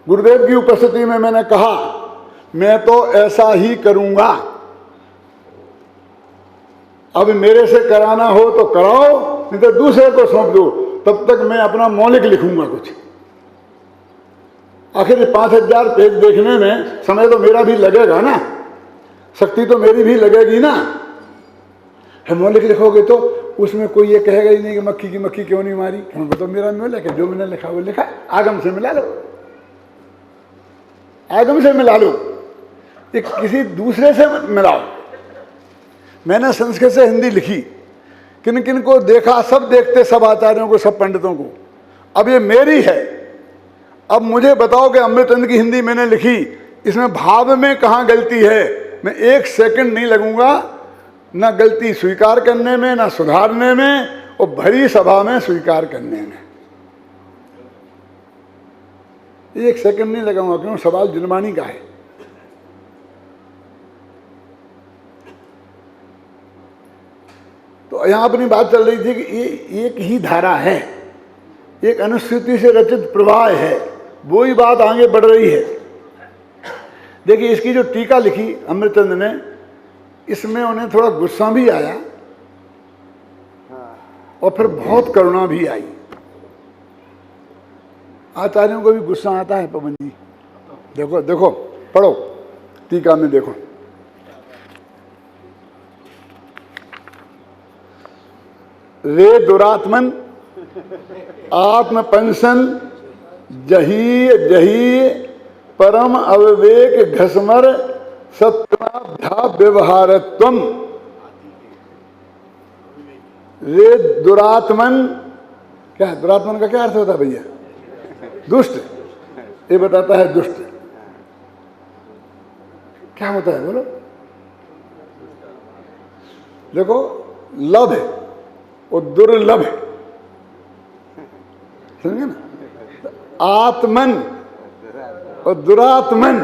गुरुदेव की उपस्थिति में मैंने कहा मैं तो ऐसा ही करूंगा, अब मेरे से कराना हो तो कराओ, नहीं तो दूसरे को सौंप दो, तब तक मैं अपना मौलिक लिखूंगा कुछ। आखिर 5000 पेज देखने में समय तो मेरा भी लगेगा ना, शक्ति तो मेरी भी लगेगी ना। है मौलिक लिखोगे तो उसमें कोई ये कहेगा ही नहीं कि मक्खी की मक्खी क्यों नहीं मारी, हमको तो मेरा मौलिक है, जो मैंने लिखा वो लिखा, आगम से मिला लो, आगम से मिला लो, ये किसी दूसरे से मत मिलाओ। मैंने संस्कृत से हिंदी लिखी, किन किन को देखा, सब देखते, सब आचार्यों को, सब पंडितों को, अब ये मेरी है। अब मुझे बताओ कि अमृतचंद की हिंदी मैंने लिखी, इसमें भाव में कहाँ गलती है। मैं 1 सेकंड नहीं लगूंगा ना गलती स्वीकार करने में, ना सुधारने में, और भरी सभा में स्वीकार करने में 1 सेकंड नहीं लगाऊंगा, क्यों? सवाल जुर्मानी का है। तो यहां अपनी बात चल रही थी कि ये एक ही धारा है, एक अनुश्रुति से रचित प्रवाह है, वो ही बात आगे बढ़ रही है। देखिए इसकी जो टीका लिखी अमृतचंद ने, इसमें उन्हें थोड़ा गुस्सा भी आया और फिर बहुत करुणा भी आई। आचार्यों को भी गुस्सा आता है पवन जी, देखो देखो पढ़ो टीका में, देखो रे दुरात्मन आत्मपंसन जही जही परम अविवेक घसमर सत्याभ्या व्यवहारत्वम। रे दुरात्मन, क्या है दुरात्मन का क्या अर्थ होता है भैया? दुष्ट, ये बताता है दुष्ट क्या होता है, बोलो। देखो लभ है और दुर्लभ है, समझे ना? आत्मन और दुरात्मन,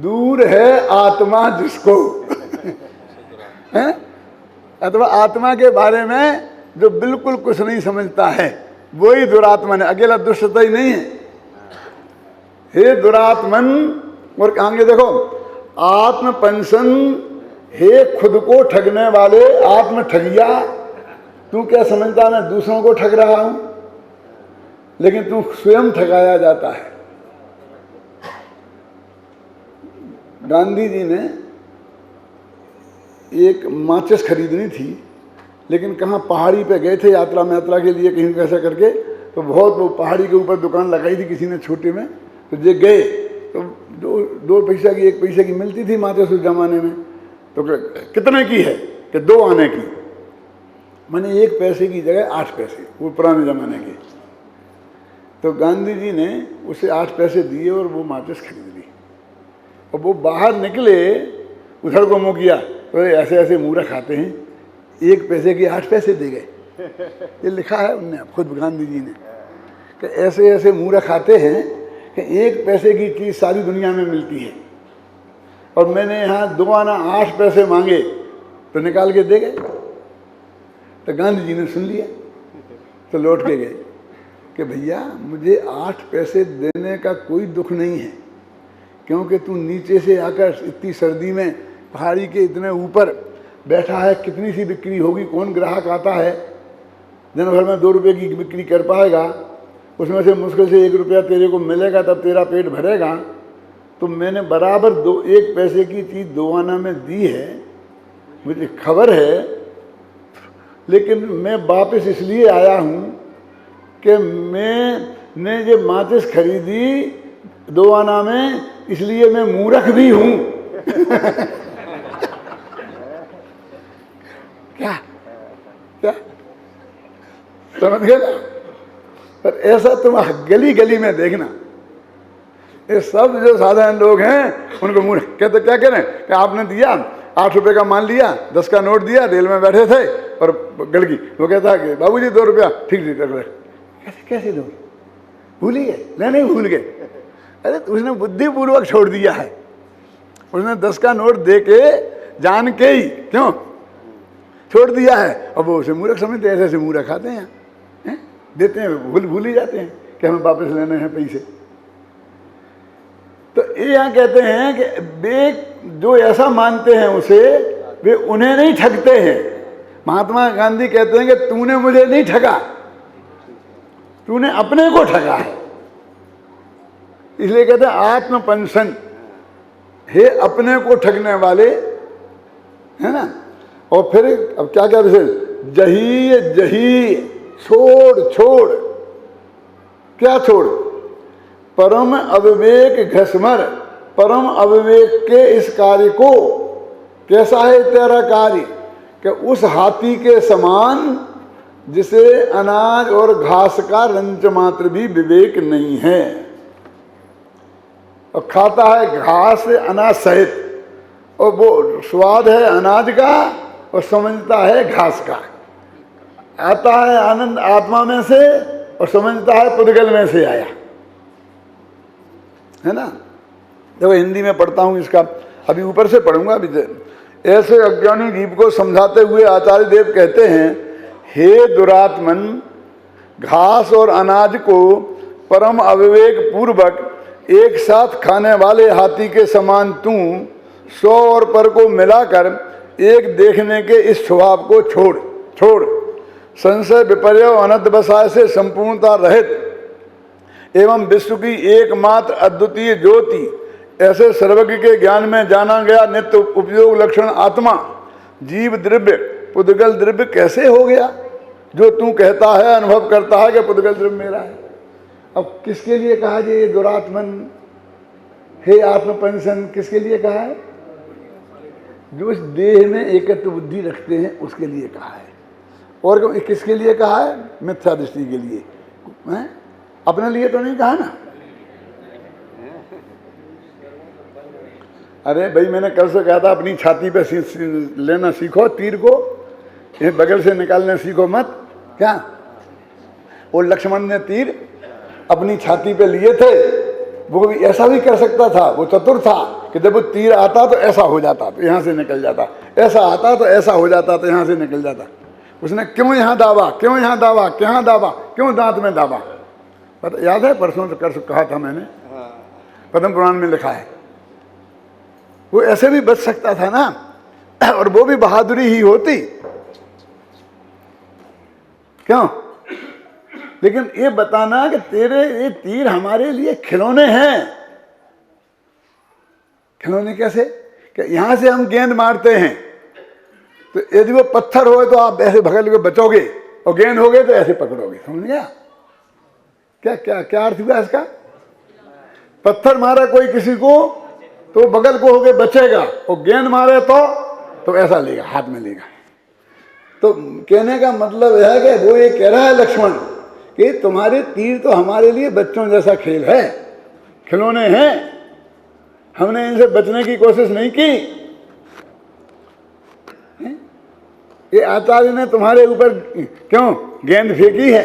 दूर है आत्मा जिसको है, अथवा आत्मा के बारे में जो बिल्कुल कुछ नहीं समझता है वही दुरात्मन है, अकेला दुष्ट तो ही नहीं है। हे दुरात्मन, और आगे देखो आत्मपंसन, हे खुद को ठगने वाले आत्म ठगिया, तू क्या समझता मैं दूसरों को ठग रहा हूं, लेकिन तू स्वयं ठगाया जाता है। गांधी जी ने एक माचिस खरीदनी थी, लेकिन कहाँ पहाड़ी पे गए थे यात्रा के लिए, कहीं कैसे करके, तो बहुत वो पहाड़ी के ऊपर दुकान लगाई थी किसी ने छोटे में, तो जे गए तो 2 पैसा की 1 पैसे की मिलती थी माचिस उस जमाने में। तो कितने की है कि 2 आने की, मैंने 1 पैसे की जगह 8 पैसे, वो पुराने जमाने के। तो गांधी जी ने उसे 8 पैसे दिए और वो माचिस खरीद ली। और वो बाहर निकले, उधर को मुँह किया, तो ऐसे ऐसे मूर्ख आते हैं, 1 पैसे की 8 पैसे दे गए। ये लिखा है उनने खुद गांधी जी ने कि ऐसे ऐसे मूर्ख आते हैं कि 1 पैसे की चीज़ सारी दुनिया में मिलती है, और मैंने यहाँ 2 आना 8 पैसे मांगे तो निकाल के दे गए। तो गांधी जी ने सुन लिया, तो लौट के गए कि भैया मुझे 8 पैसे देने का कोई दुख नहीं है, क्योंकि तू नीचे से आकर इतनी सर्दी में पहाड़ी के इतने ऊपर बैठा है, कितनी सी बिक्री होगी, कौन ग्राहक आता है, दिन भर में 2 रुपये की बिक्री कर पाएगा, उसमें से मुश्किल से 1 रुपया तेरे को मिलेगा, तब तेरा पेट भरेगा। तो मैंने बराबर 1 पैसे की चीज़ 2 आना में दी है, मुझे खबर है, लेकिन मैं वापस इसलिए आया हूँ कि मैंने ये माचिस खरीदी 2 आना में, इसलिए मैं मूर्ख भी हूँ। क्या क्या समझ गए ना? पर ऐसा तुम गली गली में देखना, ये सब जो साधारण लोग हैं उनको मूर्ख कहते, क्या कह रहे हैं कि आपने दिया 8 रुपए का मान लिया, 10 का नोट दिया, रेल में बैठे थे और गड़गी, वो कहता है कि बाबूजी 2 रुपया, ठीक ठीक रख। कैसे कैसे लोग भूल ही गए? नहीं भूल गए, अरे उसने बुद्धिपूर्वक छोड़ दिया है, उसने 10 का नोट दे के जान के ही क्यों छोड़ दिया है, और वो उसे मूर्ख समझते, ऐसे ऐसे मूर्ख खाते हैं, देते हैं, भूल ही जाते हैं कि हमें वापस लेने हैं पैसे। ये यहाँ कहते हैं कि वे जो ऐसा मानते हैं उसे, वे उन्हें नहीं ठगते हैं। महात्मा गांधी कहते हैं कि तूने मुझे नहीं ठगा, तूने अपने को ठगा है। इसलिए कहते हैं आत्मपंसन, हे अपने को ठगने वाले, है ना। और फिर अब क्या क्या विषय, जही जही, छोड़ छोड़, क्या छोड़, परम अविवेक घसमर, परम अविवेक के इस कार्य को, कैसा है तेरा कार्य, कि उस हाथी के समान जिसे अनाज और घास का रंच मात्र भी विवेक नहीं है, और खाता है घास अनाज सहित, और वो स्वाद है अनाज का और समझता है घास का। आता है आनंद आत्मा में से और समझता है पुद्गल में से आया, है ना। देखो हिंदी में पढ़ता हूँ इसका, अभी ऊपर से पढ़ूंगा। अभी ऐसे अज्ञानी जीव को समझाते हुए आचार्य देव कहते हैं, हे दुरात्मन, घास और अनाज को परम अविवेक पूर्वक एक साथ खाने वाले हाथी के समान तू 100 और पर को मिलाकर एक देखने के इस स्वभाव को छोड़ छोड़, संशय विपर्य अनंतवसाय से संपूर्णता रहित एवं विश्व की एकमात्र अद्वितीय ज्योति, ऐसे सर्वज्ञ के ज्ञान में जाना गया नित्य उपयोग लक्षण आत्मा जीव द्रव्य पुद्गल द्रव्य कैसे हो गया, जो तू कहता है अनुभव करता है कि पुद्गल द्रव्य मेरा है। अब किसके लिए कहा ये दुरात्मन, हे आत्मपंसन, किसके लिए कहा है? जो इस देह में एकत्व बुद्धि रखते हैं उसके लिए कहा है। और किसके लिए कहा है? मिथ्या दृष्टि के लिए, है? अपने लिए तो नहीं कहा ना। अरे भाई मैंने कल से कहा था अपनी छाती पे लेना सीखो, तीर को ये बगल से निकालने सीखो मत, क्या? और लक्ष्मण ने तीर अपनी छाती पे लिए थे, वो भी ऐसा भी कर सकता था, वो चतुर था कि जब वो तीर आता तो ऐसा हो जाता तो यहाँ से निकल जाता, ऐसा आता तो ऐसा हो जाता तो यहाँ से निकल जाता। उसने क्यों यहाँ दावा, क्यों यहाँ दावा, क्या दावा, क्यों दांत में दावा, पता याद है? परसों तो कर कहा था मैंने, पद्म पुराण में लिखा है। वो ऐसे भी बच सकता था ना, और वो भी बहादुरी ही होती, क्यों? लेकिन ये बताना कि तेरे ये तीर हमारे लिए खिलौने हैं। खिलौने कैसे? कि यहां से हम गेंद मारते हैं तो यदि वो पत्थर हो तो आप ऐसे भगल के बचोगे, और गेंद हो गए तो ऐसे पकड़ोगे। समझ गया? क्या क्या क्या अर्थ हुआ इसका? पत्थर मारा कोई किसी को तो बगल को होके बचेगा, और गेंद मारे तो ऐसा लेगा, हाथ में लेगा। तो कहने का मतलब है कि वो ये कह रहा है लक्ष्मण कि तुम्हारे तीर तो हमारे लिए बच्चों जैसा खेल है, खिलौने हैं, हमने इनसे बचने की कोशिश नहीं की। ये आचार्य ने तुम्हारे ऊपर क्यों गेंद फेंकी है,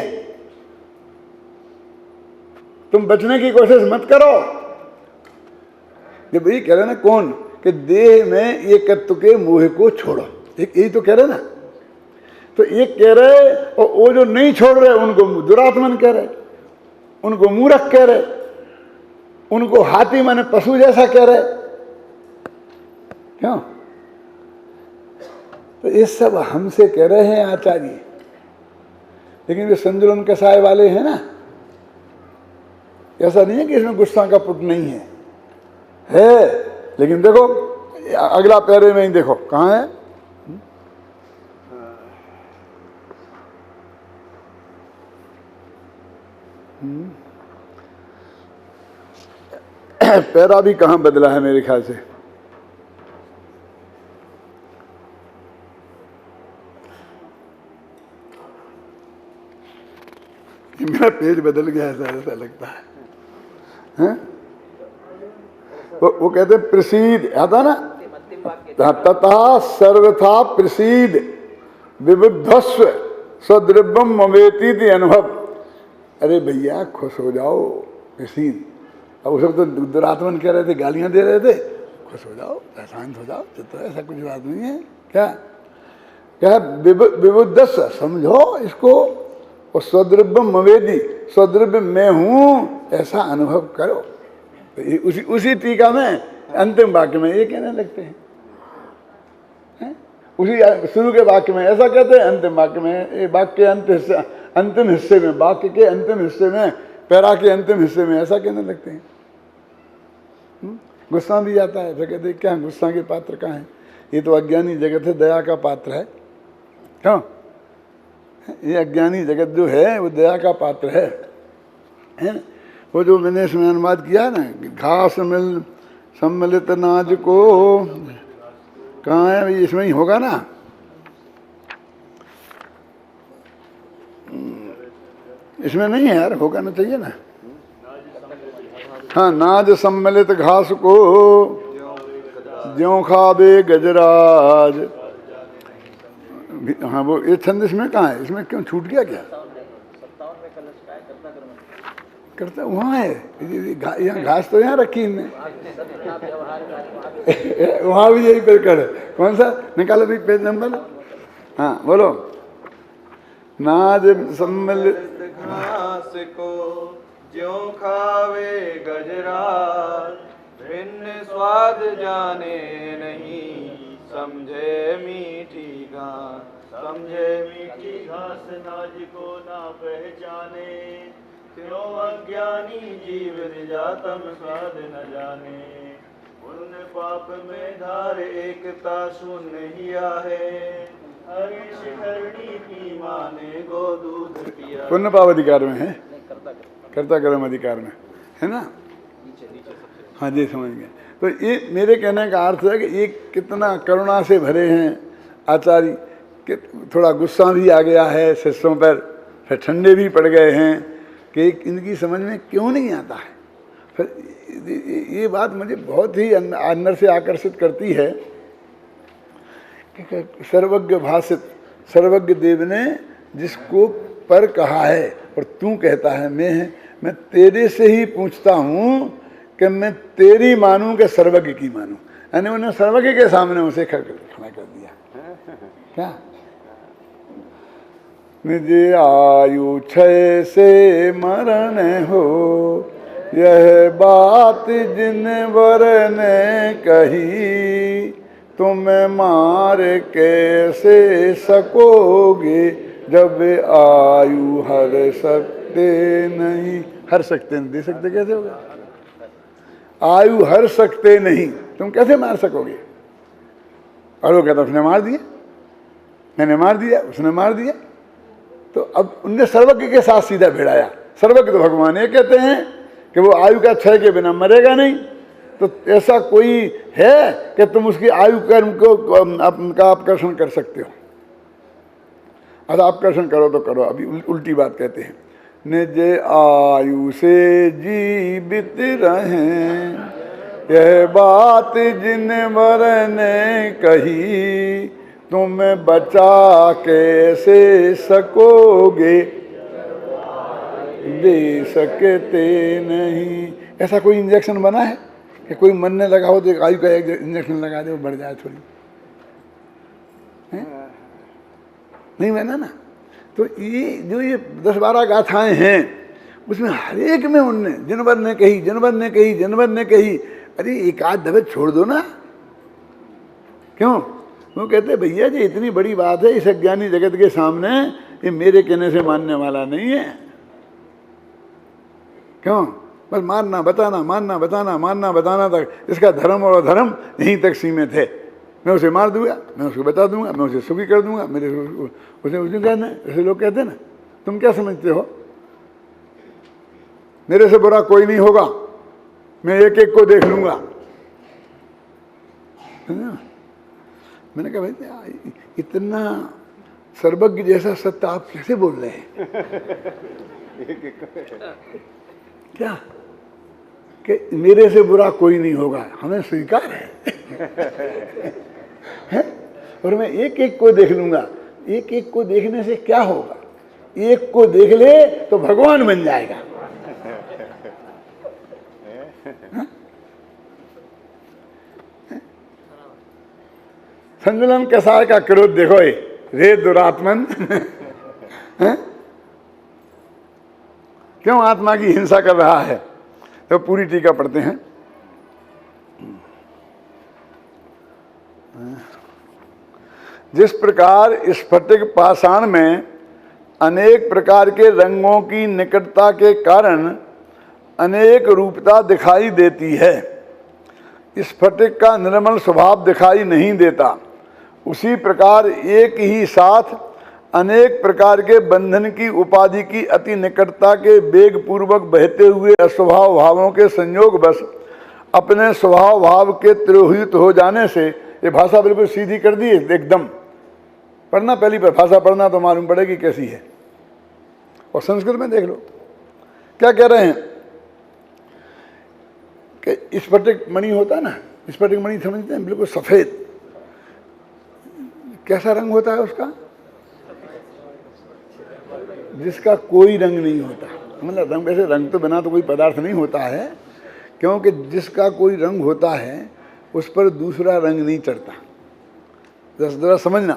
तुम बचने की कोशिश मत करो। ये भाई कह रहे ना कौन, कि देह में एकत्व के मोह को छोड़ो, यही तो कह रहे ना। तो ये कह रहे, और वो जो नहीं छोड़ रहे उनको दुरात्मन कह रहे, उनको मूर्ख कह रहे, उनको हाथी माने पशु जैसा कह रहे, क्यों? तो ये सब हमसे कह रहे हैं आचार्य, लेकिन वे संजुलन कसाय वाले हैं ना। ऐसा नहीं है कि इसमें गुस्सा का पुट नहीं है, लेकिन देखो अगला पैरे में ही देखो कहाँ है। पैरा भी कहाँ बदला है मेरे ख्याल से। मेरा पेज बदल गया ऐसा लगता है, हैं? वो कहते हैं प्रसीद, आता ना, तथा सर्वथा प्रसीद विबुद्धस्व सद्रव्यम ममेति अनुभव। अरे भैया खुश हो जाओ, प्रसीद। अब वो सब तो दुरात्मन कह रहे थे, गालियां दे रहे थे, खुश हो जाओ, शांत हो जाओ, तो ऐसा कुछ बात नहीं है। क्या क्या विबुद्धस्व, समझो इसको, और स्वद्रव्यम मवेदी, स्वद्रव्य मैं हूं ऐसा अनुभव करो। तो ये उसी टीका में अंतिम वाक्य में ये कहने लगते हैं, उसी शुरू के वाक्य में ऐसा कहते हैं, अंतिम वाक्य में, ये वाक्य के अंतिम हिस्से में, वाक्य के अंतिम हिस्से में, पैरा के अंतिम हिस्से में ऐसा कहने लगते हैं। गुस्सा भी आता है, फिर कहते क्या गुस्सा के पात्र कहाँ है? ये तो अज्ञानी जगत है, दया का पात्र है। क्यों? ये अज्ञानी जगत जो है वो दया का पात्र है? वो जो मैंने इसमें अनुवाद किया ना, घास मिल सम्मिलित नाज को, कहाँ है भाई? इसमें ही होगा ना। इसमें नहीं है यार, होगा ना, चाहिए ना। हाँ, नाज सम्मिलित घास को ज्यों खावे गजराज। हाँ, वो ये छंद इसमें कहाँ है? इसमें क्यों छूट गया क्या? करता वहाँ है, यहाँ घास तो यहाँ रखी इनने। वहाँ भी यही प्रकार है। कौन सा निकालो भी पेज नंबर? हाँ बोलो। नाज सम्मिलित घास को ज्यों खावे गजराज, भिन्न स्वाद जाने नहीं, समझे मीठी घास, समझे मीठी घास नाज को ना पहचाने, क्यों अज्ञानी जीव जातम स्वाद न जाने, पुण्य पाप में धार एकता शून्य हिया है, हरीश करनी की माने गो दूध पिया। पुण्य पाप अधिकार में है, कर्ता कर्म अधिकार में है ना। हाँ जी, समझ गए। तो ये मेरे कहने का अर्थ है कि ये कितना करुणा से भरे हैं आचार्य, कि थोड़ा गुस्सा भी आ गया है शिष्यों पर, फिर ठंडे भी पड़ गए हैं कि इनकी समझ में क्यों नहीं आता है। फिर ये बात मुझे बहुत ही अंदर से आकर्षित करती है कि सर्वज्ञ भाषित सर्वज्ञ देव ने जिसको पर कहा है और तू कहता है मैं तेरे से ही पूछता हूँ कि मैं तेरी मानूं कि सर्वज्ञ की मानूं। यानी उन्हें सर्वज्ञ के सामने उसे खड़ा कर दिया। क्या? निज आयु क्षय से मरण हो, यह बात जिन वर ने कही, तुम मार कैसे सकोगे जब आयु हर सकते नहीं। हर सकते नहीं, दे सकते कैसे होगा? आयु हर सकते नहीं, तुम कैसे मार सकोगे? और वो कहता उसने मार दिया, मैंने मार दिया, उसने मार दिया। तो अब उनने सर्वज्ञ के साथ सीधा भिड़ाया। सर्वज्ञ तो भगवान ये कहते हैं कि वो आयु का क्षय के बिना मरेगा नहीं। तो ऐसा कोई है कि तुम उसकी आयु कर्म को का आकर्षण कर सकते हो? अगर आकर्षण करो तो करो। अभी उल्टी बात कहते हैं, निज आयु से जीवित रहें, यह बात जिन वर ने कही, तुम बचा कैसे सकोगे दे सकते नहीं। ऐसा कोई इंजेक्शन बना है कि कोई मन ने लगा हो तो आयु का एक इंजेक्शन लगा दे वो बढ़ जाए थोड़ी? नहीं बना ना। तो ये जो ये 10-12 गाथाएं हैं उसमें हर एक में उनने जनवर ने कही, जनवर ने कही, जनवर ने कही। अरे एक आध दफे छोड़ दो ना। क्यों? वो कहते भैया जी इतनी बड़ी बात है, इस अज्ञानी जगत के सामने ये मेरे कहने से मानने वाला नहीं है। क्यों? बस मानना बताना, मानना बताना, मानना बताना तक इसका धर्म और अधर्म यहीं तक सीमित है। मैं उसे मार दूंगा, मैं उसको बता दूंगा, मैं उसे सुखी कर दूंगा, मेरे उसे कहना है। ऐसे लोग कहते हैं ना, तुम क्या समझते हो मेरे से बुरा कोई नहीं होगा, मैं एक एक को देख लूंगा। मैंने कहा भाई इतना सर्वज्ञ जैसा सत्य आप कैसे बोल रहे हैं? क्या कि मेरे से बुरा कोई नहीं होगा, हमें स्वीकार है? और मैं एक एक को देख लूंगा। एक एक को देखने से क्या होगा? एक को देख ले तो भगवान बन जाएगा। संजलन कसाय का क्रोध देखो, रे दुरात्मन। क्यों आत्मा की हिंसा कर रहा है? तो पूरी टीका पढ़ते हैं। जिस प्रकार स्फटिक पाषाण में अनेक प्रकार के रंगों की निकटता के कारण अनेक रूपता दिखाई देती है, स्फटिक का निर्मल स्वभाव दिखाई नहीं देता, उसी प्रकार एक ही साथ अनेक प्रकार के बंधन की उपाधि की अति निकटता के वेग पूर्वक बहते हुए स्वभाव भावों के संयोग बस अपने स्वभाव भाव के तिरोहित हो जाने से, ये भाषा बिल्कुल सीधी कर दी एकदम। पढ़ना पहली पर भाषा पढ़ना तो मालूम पड़ेगी कैसी है। और संस्कृत में देख लो क्या कह रहे हैं कि स्फटिक मणि होता है ना, स्फटिक मणि समझते हैं, बिल्कुल सफेद। कैसा रंग होता है उसका? जिसका कोई रंग नहीं होता। मतलब रंग, वैसे रंग तो बिना तो कोई पदार्थ नहीं होता है, क्योंकि जिसका कोई रंग होता है उस पर दूसरा रंग नहीं चढ़ता। जरा समझना,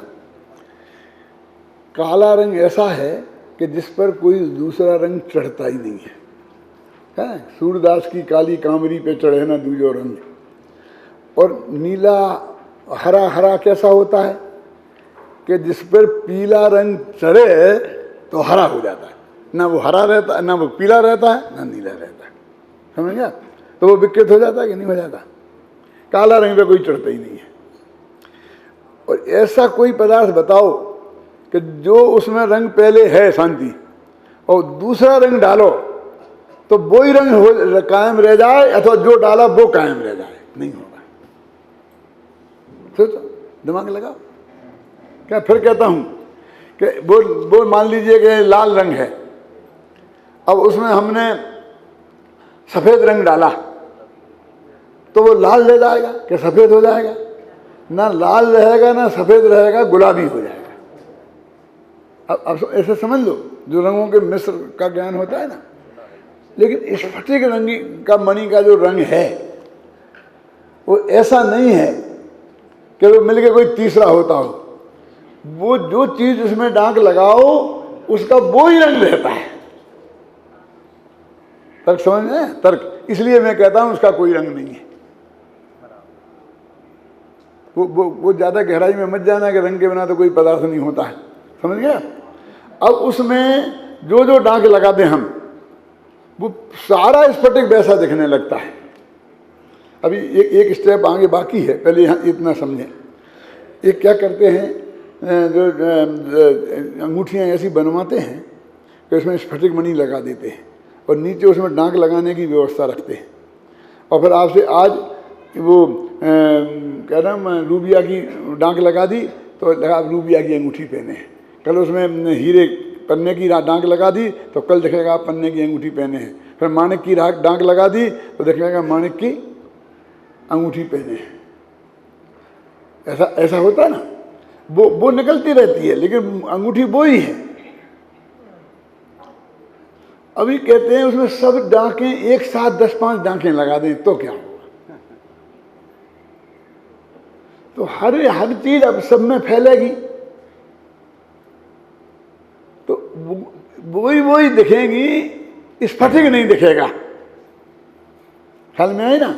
काला रंग ऐसा है कि जिस पर कोई दूसरा रंग चढ़ता ही नहीं है। सूरदास की काली कामरी पे चढ़े ना दूजो रंग। और नीला हरा, हरा कैसा होता है कि जिस पर पीला रंग चढ़े तो हरा हो जाता है, ना वो हरा रहता है, ना वो पीला रहता है, ना नीला रहता है। समझ गया? तो वो विकृत हो जाता है कि नहीं हो जाता? काला रंग पे कोई चढ़ता ही नहीं है। और ऐसा कोई पदार्थ बताओ कि जो उसमें रंग पहले है शांति, और दूसरा रंग डालो तो वो ही रंग हो कायम रह जाए, अथवा जो डाला वो कायम रह जाए, नहीं होगा। सोचो, दिमाग लगाओ। क्या फिर कहता हूं कि वो मान लीजिए कि लाल रंग है, अब उसमें हमने सफेद रंग डाला तो वो लाल रह जाएगा कि सफेद हो जाएगा? ना लाल रहेगा ना सफेद रहेगा, गुलाबी हो जाएगा। अब ऐसे समझ लो, जो रंगों के मिश्र का ज्ञान होता है ना। लेकिन स्फटिक रंगी का मणि का जो रंग है वो ऐसा नहीं है कि वो मिलके कोई तीसरा होता हो। वो जो चीज उसमें डांक लगाओ उसका वो ही रंग रहता है। तर्क समझ में? तर्क। इसलिए मैं कहता हूं उसका कोई रंग नहीं है। वो ज्यादा गहराई में मत जाना कि रंग के बिना तो कोई पदार्थ नहीं होता है। समझ गया? अब उसमें जो जो डांक लगाते हम, वो सारा स्फटिक वैसा दिखने लगता है। अभी एक स्टेप आगे बाकी है, पहले यहाँ इतना समझें। ये क्या करते हैं, जो अंगूठियाँ ऐसी बनवाते हैं कि उसमें स्फटिक मणि लगा देते हैं और नीचे उसमें डांक लगाने की व्यवस्था रखते हैं। और फिर आपसे आज वो क्या नाम, रूबिया की डांक लगा दी तो लगा रूबिया की अंगूठी पहने हैं। कल उसमें हीरे पन्ने की डांक लगा दी तो कल दिखेगा आप पन्ने की अंगूठी पहने हैं। फिर माणिक की डांक लगा दी तो दिखेगा माणिक की अंगूठी पहने हैं। ऐसा होता है ना। वो निकलती रहती है लेकिन अंगूठी वो ही है। अभी कहते हैं उसमें सब डांकें एक साथ 10-5 डांकें लगा दें तो क्या होगा? तो हर चीज अब सब में फैलेगी तो वही दिखेगी, स्फटिक नहीं दिखेगा। ख्याल में आए ना?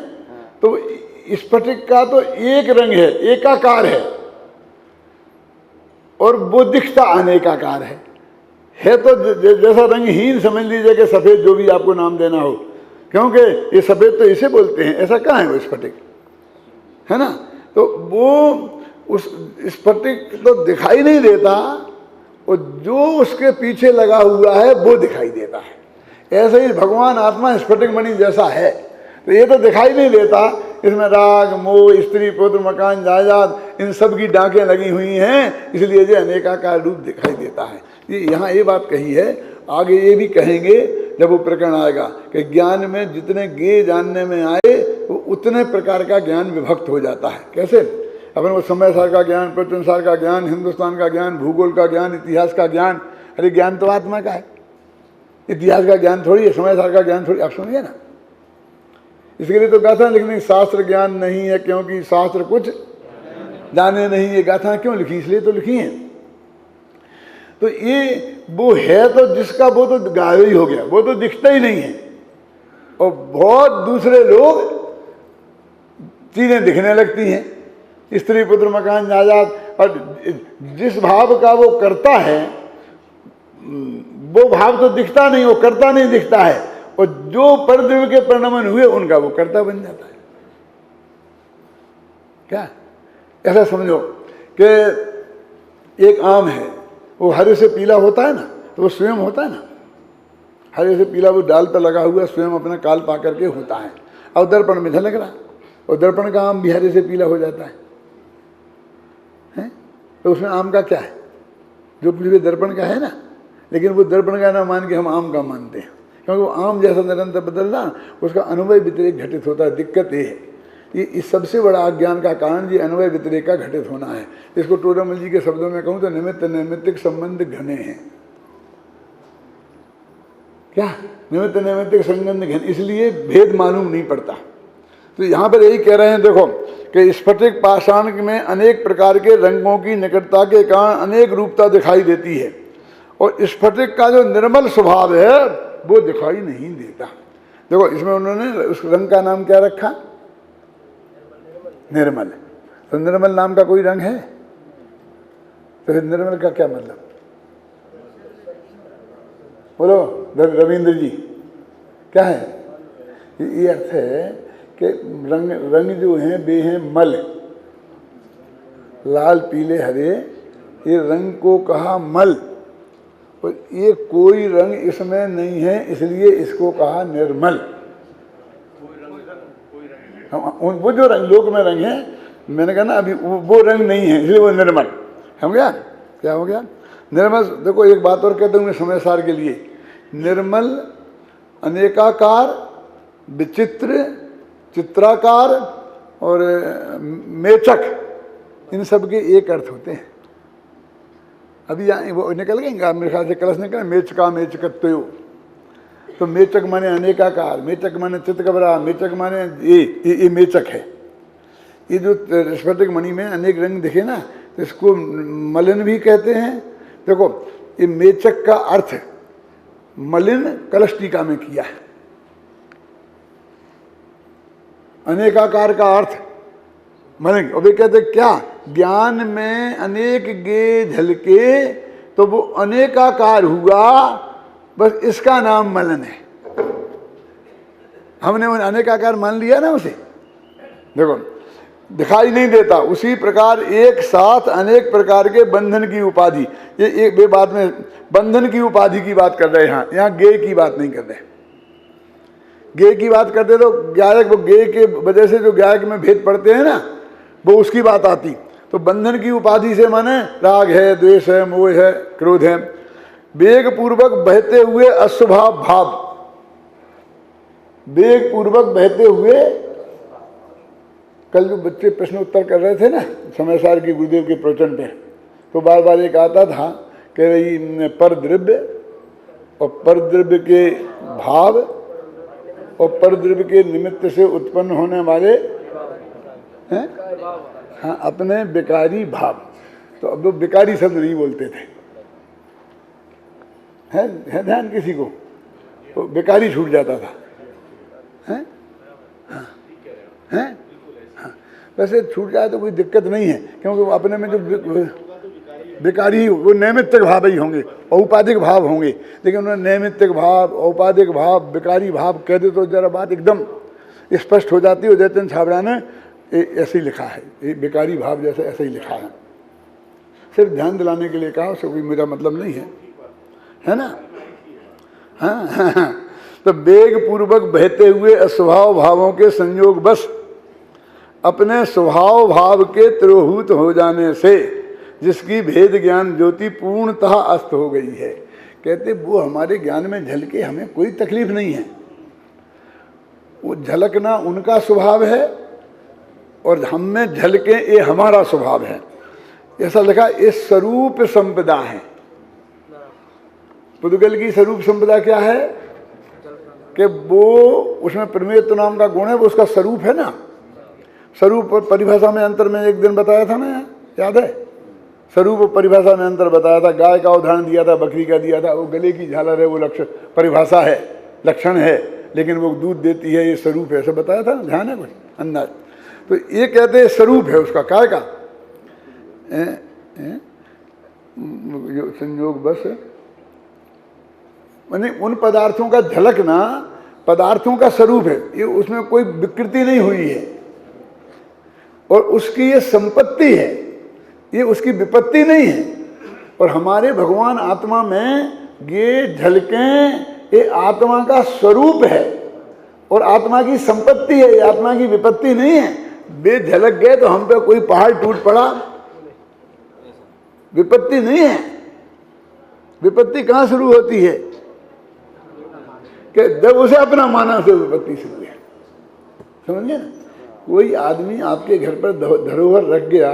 तो स्फटिक का तो एक रंग है, एकाकार है, और वो दिखता अनेकाकार है तो जैसा रंगहीन समझ लीजिए कि सफेद, जो भी आपको नाम देना हो, क्योंकि ये सफेद तो इसे बोलते हैं। ऐसा कहाँ है वो स्फटिक, है ना? तो वो उस स्फटिक तो दिखाई नहीं देता, और जो उसके पीछे लगा हुआ है वो दिखाई देता है। ऐसे ही भगवान आत्मा स्फटिक मणि जैसा है, तो ये तो दिखाई नहीं देता। इसमें राग, मोह, स्त्री, पुत्र, मकान, जायदाद, इन सब की डांकें लगी हुई हैं, इसलिए ये अनेकाकार रूप दिखाई देता है। ये यहाँ ये बात कही है। आगे ये भी कहेंगे जब वो प्रकरण आएगा कि ज्ञान में जितने ज्ञेय जानने में आए वो उतने प्रकार का ज्ञान विभक्त हो जाता है। कैसे? अपन वो समय सार का ज्ञान, प्रचुन सार का ज्ञान, हिंदुस्तान का ज्ञान, भूगोल का ज्ञान, इतिहास का ज्ञान। अरे ज्ञान तो आत्मा का है, इतिहास का ज्ञान थोड़ी है, समय सार का ज्ञान थोड़ी। आप समझिए ना। इसके लिए तो गाथा लिखनी, शास्त्र ज्ञान नहीं है क्योंकि शास्त्र कुछ जाने नहीं। ये गाथा क्यों लिखी? इसलिए तो लिखी है। तो ये वो है तो जिसका वो तो गायब ही हो गया, वो तो दिखता ही नहीं है। और बहुत दूसरे लोग चीजें दिखने लगती हैं, स्त्री पुत्र मकान जायदाद, और जिस भाव का वो करता है वो भाव तो दिखता नहीं, वो करता नहीं दिखता है, और जो परद्रव्य के परिणमन हुए उनका वो कर्ता बन जाता है। क्या ऐसा समझो कि एक आम है, वो हरे से पीला होता है ना, तो वो स्वयं होता है ना, हरे से पीला वो डाल पर लगा हुआ स्वयं अपना काल पा करके होता है। और दर्पण में झलक रहा, और दर्पण का आम भी हरे से पीला हो जाता है, तो उसमें आम का क्या है? जो कुछ भी दर्पण का है ना, लेकिन वो दर्पण का ना मान के हम आम का मानते हैं, क्योंकि वो आम जैसा निरंतर बदलना, उसका अनुभव व्यतिरेक घटित होता है। दिक्कत ये है, ये इस सबसे बड़ा अज्ञान का कारण ये अनुभव व्यतिरेक का घटित होना है। इसको टोडामल जी के शब्दों में कहूँ तो निमित्त नैमित्तिक संबंध घने हैं। क्या निमित्त नैमित्तिक संबंध घने, इसलिए भेद मालूम नहीं पड़ता। तो यहाँ पर यही कह रहे हैं, देखो कि स्फटिक पाषाण में अनेक प्रकार के रंगों की निकटता के कारण अनेक रूपता दिखाई देती है, और स्फटिक का जो निर्मल स्वभाव है वो दिखाई नहीं देता। देखो इसमें उन्होंने उस रंग का नाम क्या रखा? निर्मल। तो निर्मल नाम का कोई रंग है? तो फिर निर्मल का क्या मतलब? बोलो रविंद्र जी, क्या है? ये अर्थ है कि रंग जो हैं वे हैं मल, लाल पीले हरे, ये रंग को कहा मल, और ये कोई रंग इसमें नहीं है, इसलिए इसको कहा निर्मल। वो जो रंग लोक में रंग है, मैंने कहा ना अभी वो रंग नहीं है, इसलिए वो निर्मल हो गया। क्या हो गया? निर्मल। देखो एक बात और कहता हूँ मैं समय सार के लिए, निर्मल, अनेकाकार, विचित्र, चित्राकार और मेचक, इन सब के एक अर्थ होते हैं। अभी यहाँ वो निकल गए मेरे ख्याल से, कलश निकल, मेचका मेचकत्वयो। तो मेचक माने अनेकाकार, मेचक माने चितकबरा, मेचक माने ये मेचक है। ये जो स्फटिक मणि में अनेक रंग दिखे ना, तो इसको मलिन भी कहते हैं। देखो ये मेचक का अर्थ मलिन कलश टीका में किया है, अनेकाकार का अर्थ मलिन। और वे कहते क्या? ज्ञान में अनेक गे झलके, तो वो अनेकाकार हुआ, बस इसका नाम मलन है। हमने उन अनेकाकार मान लिया ना उसे। देखो दिखाई नहीं देता, उसी प्रकार एक साथ अनेक प्रकार के बंधन की उपाधि, ये एक बे बात में बंधन की उपाधि की बात कर रहे हैं। यहाँ गे की बात नहीं कर रहे। गे की बात करते तो गायक, वो गे के वजह से जो गायक में भेद पड़ते हैं ना, वो उसकी बात आती। तो बंधन की उपाधि से माने राग है, द्वेष है, मोह है, क्रोध है। वेग पूर्वक बहते हुए अस्वभाव भाव, वेग पूर्वक बहते हुए। कल जो बच्चे प्रश्न उत्तर कर रहे थे ना समय सार की गुरुदेव के प्रवचन पे, तो बार बार एक आता था कि भाई परद्रव्य और परद्रव्य के भाव और परद्रव्य के निमित्त से उत्पन्न होने वाले हैं, हाँ, अपने विकारी भाव। तो अब वो विकारी शब्द नहीं बोलते थे, है ध्यान किसी को? तो विकारी छूट जाता था, हैं? हाँ, हैं? हाँ, वैसे छूट जाए तो कोई दिक्कत नहीं है, क्योंकि वो अपने में जो विकारी, वो नैमित्तिक भाव ही होंगे, औपाधिक भाव होंगे। लेकिन उन्होंने नैमित्तिक भाव, औपाधिक भाव, विकारी भाव कह दे तो जरा बात एकदम स्पष्ट हो जाती है। उदयचंद छाबड़ा ने ऐसे ही लिखा है, ये विकारी भाव जैसे ऐसे ही लिखा है, सिर्फ ध्यान दिलाने के लिए कहा, उससे कोई मेरा मतलब नहीं है ना? हाँ, हाँ, हाँ। तो वेग पूर्वक बहते हुए अस्वभाव भावों के संयोग बस अपने स्वभाव भाव के तिरोहूत हो जाने से जिसकी भेद ज्ञान ज्योति पूर्णतः अस्त हो गई है। कहते वो हमारे ज्ञान में झलके, हमें कोई तकलीफ नहीं है। वो झलकना उनका स्वभाव है और हम में झलके ये हमारा स्वभाव है। ऐसा लिखा, ये स्वरूप संपदा है। पुद्गल की स्वरूप संपदा क्या है कि वो उसमें प्रमेयत्व नाम का गुण है, वो उसका स्वरूप है ना। स्वरूप और परिभाषा में अंतर में एक दिन बताया था ना, याद है? स्वरूप और परिभाषा में अंतर बताया था। गाय का उदाहरण दिया था, बकरी का दिया था। वो गले की झालर है, वो लक्षण परिभाषा है, लक्षण है, लेकिन वो दूध देती है, ये स्वरूप है, ऐसा बताया था, ध्यान है कुछ अंदाज? तो ये कहते हैं स्वरूप है उसका, काय का संयोग बस, माने उन पदार्थों का झलकना पदार्थों का स्वरूप है, ये उसमें कोई विकृति नहीं हुई है, और उसकी ये संपत्ति है, ये उसकी विपत्ति नहीं है। और हमारे भगवान आत्मा में ये झलकें, ये आत्मा का स्वरूप है और आत्मा की संपत्ति है, ये आत्मा की विपत्ति नहीं है। वे झलक गए तो हम पे कोई पहाड़ टूट पड़ा, विपत्ति नहीं है। विपत्ति कहाँ शुरू होती है कि जब उसे अपना माना से विपत्ति शुरू है, समझिए ना। कोई आदमी आपके घर पर धरोहर रख गया,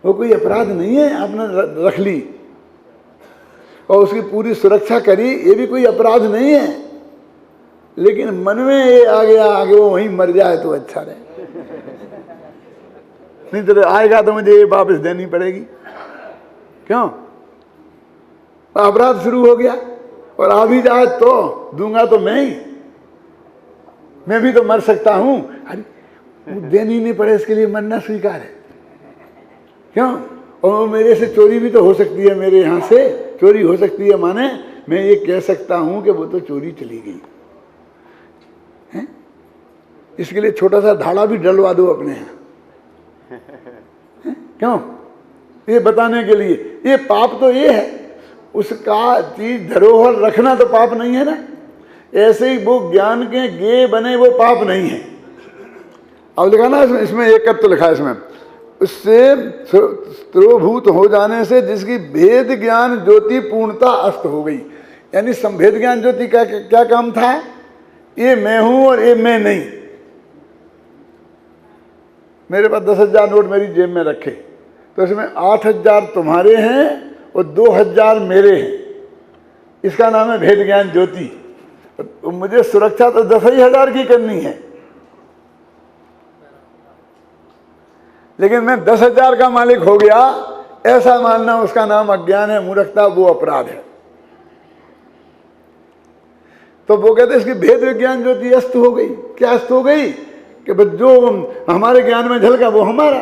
वो कोई अपराध नहीं है, आपने रख ली और उसकी पूरी सुरक्षा करी, ये भी कोई अपराध नहीं है। लेकिन मन में ये आ गया आगे वो वहीं मर जाए तो अच्छा रहे, नहीं तो आएगा तो मुझे ये वापस देनी पड़ेगी, क्यों? अपराध शुरू हो गया, और आ भी जाए तो दूंगा तो मैं भी तो मर सकता हूं। अरे देनी नहीं पड़े इसके लिए मरना स्वीकार है, क्यों? और मेरे से चोरी भी तो हो सकती है, मेरे यहाँ से चोरी हो सकती है, माने मैं ये कह सकता हूं कि वो तो चोरी चली गई है? इसके लिए छोटा सा धाड़ा भी डलवा दो अपने यहाँ, क्यों? ये बताने के लिए, ये पाप तो ये है, उसका चीज धरोहर रखना तो पाप नहीं है ना। ऐसे ही वो ज्ञान के गे बने वो पाप नहीं है। अब लिखा ना इसमें एक तो लिखा है इसमें, उससे स्त्रोभूत हो जाने से जिसकी भेद ज्ञान ज्योति पूर्णता अस्त हो गई। यानी संभेद ज्ञान ज्योति का क्या काम था? ये मैं हूं और ये मैं नहीं। मेरे पास 10,000 नोट मेरी जेब में रखे तो इसमें 8,000 तुम्हारे हैं और 2,000 मेरे हैं, इसका नाम है भेद ज्ञान ज्योति। तो मुझे सुरक्षा तो 10,000 की करनी है, लेकिन मैं 10,000 का मालिक हो गया, ऐसा मानना उसका नाम अज्ञान है, मूर्खता, वो अपराध है। तो वो कहते इसकी भेद विज्ञान ज्योति अस्त हो गई। क्या अस्त हो गई? कि जो हमारे ज्ञान में झलका वो हमारा,